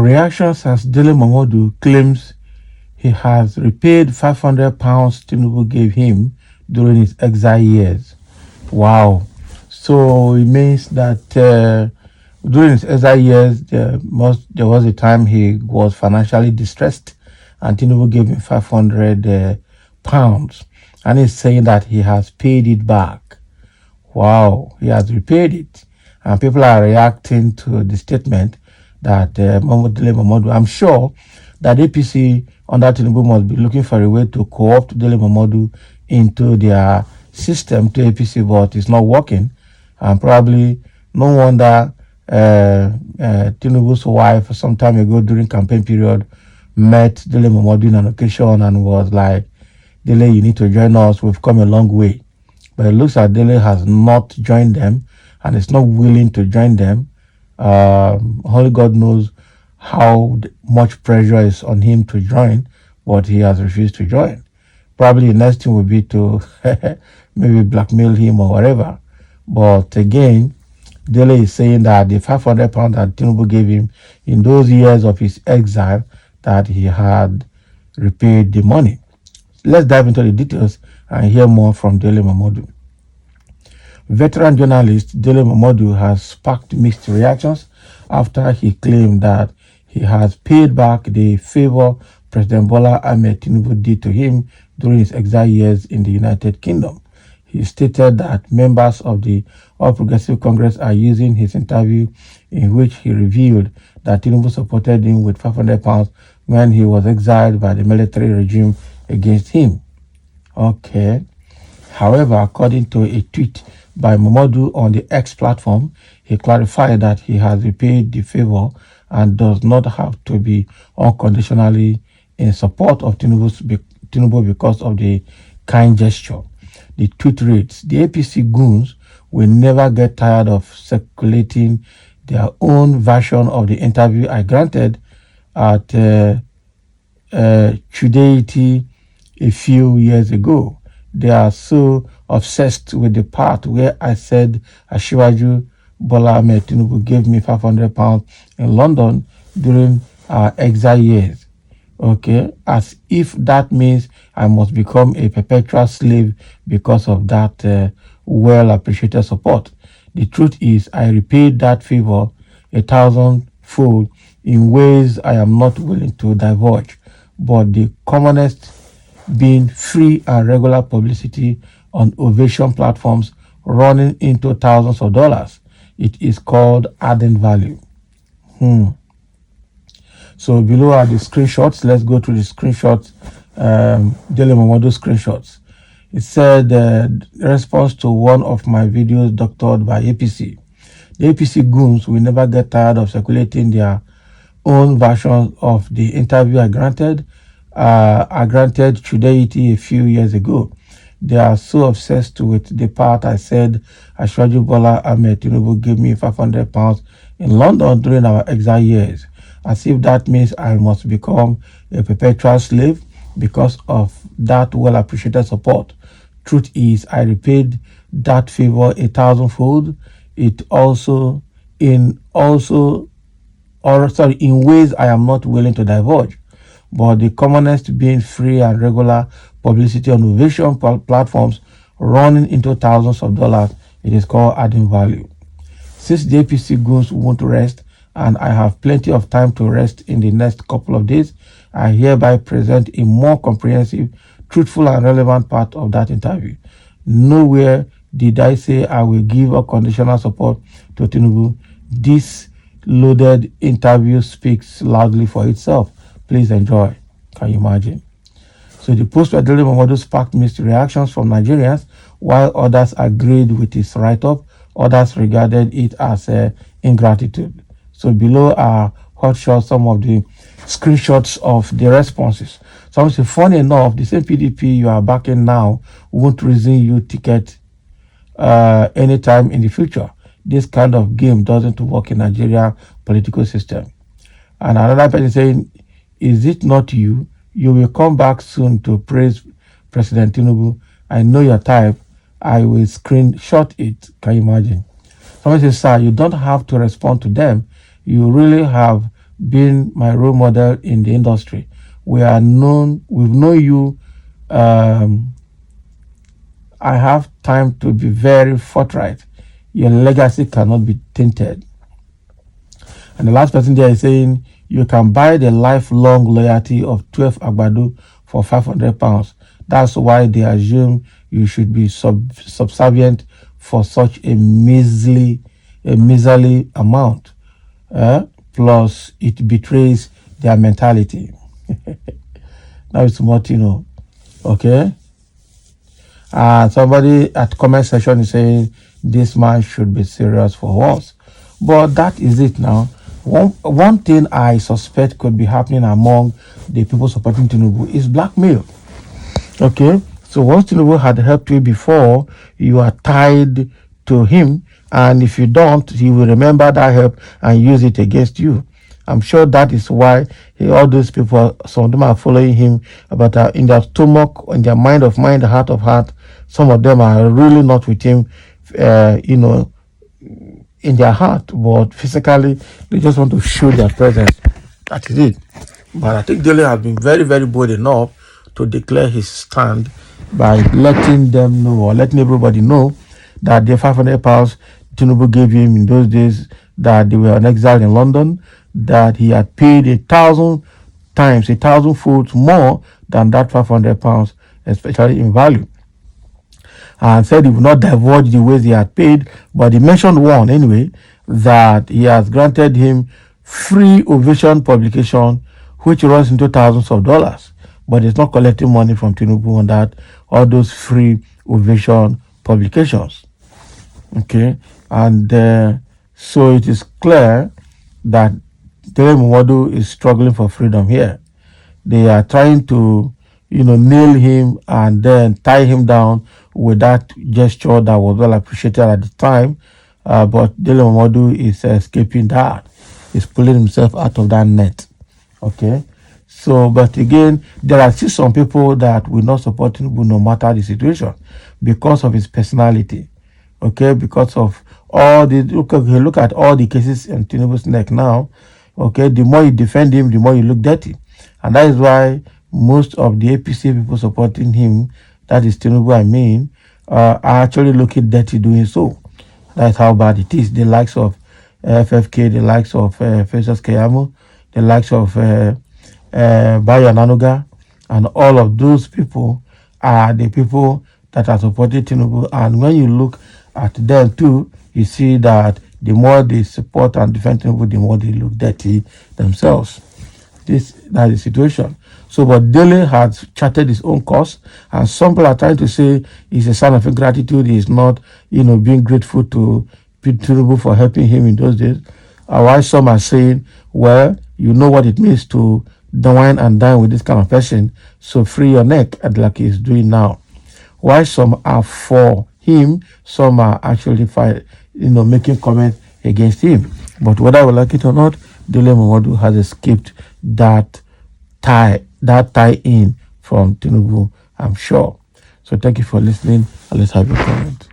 Reactions as Dele Momodu claims he has repaid £500 Tinubu gave him during his exile years. Wow. So it means that during his exile years, there was a time he was financially distressed, and Tinubu gave him £500, and he's saying that he has paid it back. Wow, he has repaid it, and people are reacting to the statement that Momodu. I'm sure that APC under Tinubu must be looking for a way to co-opt Dele Momodu into their system to APC, but it's not working. And probably no wonder Tinubu's wife some time ago during campaign period met Dele Momodu in an occasion and was like, Dele, you need to join us. We've come a long way. But it looks like Dele has not joined them and is not willing to join them. Only God knows how much pressure is on him to join, but he has refused to join. Probably the next thing would be to maybe blackmail him or whatever. But again, Dele is saying that the £500 that Tinubu gave him in those years of his exile, that he had repaid the money. Let's dive into the details and hear more from Dele Momodu. Veteran journalist Dele Momodu has sparked mixed reactions after he claimed that he has paid back the favor President Bola Ahmed Tinubu did to him during his exile years in the United Kingdom. He stated that members of the All Progressive Congress are using his interview in which he revealed that Tinubu supported him with £500 when he was exiled by the military regime against him. Okay. However, according to a tweet by Momodu on the X platform, he clarified that he has repaid the favor and does not have to be unconditionally in support of Tinubu because of the kind gesture. The tweet reads, the APC goons will never get tired of circulating their own version of the interview I granted at Chudeiti a few years ago. They are so obsessed with the part where I said Asiwaju Bola Ahmed Tinubu gave me £500 in London during our exile years. Okay, as if that means I must become a perpetual slave because of that well-appreciated support. The truth is, I repaid that favor 1,000-fold in ways I am not willing to divulge, but the commonest being free and regular publicity on ovation platforms running into thousands of dollars. It is called adding value. So below are the screenshots. Let's go to the screenshots, Dele Momodu screenshots. It said, response to one of my videos doctored by APC. The APC goons will never get tired of circulating their own version of the interview I granted Chudeiti a few years ago. They are so obsessed with the part I said Asiwaju Bola Ahmed Tinubu gave me £500 in London during our exile years, as if that means I must become a perpetual slave because of that well-appreciated support. Truth is, I repaid that favor 1,000-fold. It also in ways I am not willing to divulge, but the commonest being free and regular publicity on ovation platforms running into thousands of dollars. It is called adding value. Since the APC goons won't rest, and I have plenty of time to rest in the next couple of days, I hereby present a more comprehensive, truthful and relevant part of that interview. Nowhere did I say I will give unconditional support to Tinubu. This loaded interview speaks loudly for itself. Please enjoy. Can you imagine? So the post by Dele Momodu sparked mixed reactions from Nigerians, while others agreed with his write-up. Others regarded it as ingratitude. So below are hot shots, some of the screenshots of the responses. Some say, funny enough, the same PDP you are backing now won't resume you ticket anytime in the future. This kind of game doesn't work in Nigeria political system. And another person saying, is it not you? You will come back soon to praise President Tinubu. I know your type. I will screenshot it. Can you imagine? Someone says, sir, you don't have to respond to them. You really have being my role model in the industry. We've known you. I have time to be very forthright. Your legacy cannot be tainted. And the last person there is saying, you can buy the lifelong loyalty of 12 Agbado for £500. That's why they assume you should be subservient for such a miserly amount. Plus, it betrays their mentality. Now it's what you know. Okay? Somebody at comment section is saying, this man should be serious for once. But that is it now. One thing I suspect could be happening among the people supporting Tinubu is blackmail. Okay, so once Tinubu had helped you before, you are tied to him, and if you don't, he will remember that help and use it against you. I'm sure that is why all those people, some of them are following him, but in their stomach, in their mind of mind, heart of heart, some of them are really not with him, in their heart, but physically they just want to show their presence. That is it. But I think Dele has been very, very bold enough to declare his stand by letting them know, or letting everybody know, that the £500 Tinubu gave him in those days, that they were on exile in London, that he had paid 1,000 times, 1,000 folds more than that £500, especially in value. And said he would not divulge the ways he had paid, but he mentioned one anyway, that he has granted him free Ovation publication, which runs into thousands of dollars, but he's not collecting money from Tinubu on that, all those free Ovation publications. Okay, and so it is clear that Dele Momodu is struggling for freedom here. They are trying to, nail him and then tie him down with that gesture that was well appreciated at the time. But Dele Momodu is escaping that. He's pulling himself out of that net. Okay. So, but again, there are still some people that will not support Tinubu no matter the situation because of his personality. Okay. Because of all the, look at all the cases in Tinubu's neck now. Okay. The more you defend him, the more you look dirty. And that is why most of the APC people supporting him, that is Tinubu, are actually looking dirty doing so. That's how bad it is. The likes of FFK, the likes of Festus Keyamo, the likes of Bayo Nanuga, and all of those people are the people that are supporting Tinubu. And when you look at them too, you see that the more they support and defend Tinubu, the more they look dirty themselves. That's the situation. So, but Dele has charted his own course, and some people are trying to say it's a sign of ingratitude. He's not, being grateful to Tinubu for helping him in those days. While some are saying, well, you know what it means to wine and dine with this kind of person, so free your neck, like he's doing now. While some are for him, some are actually making comments against him. But whether we like it or not, Dele Momodu has escaped that tie in from Tinubu, I'm sure. So thank you for listening, and let's have your comment.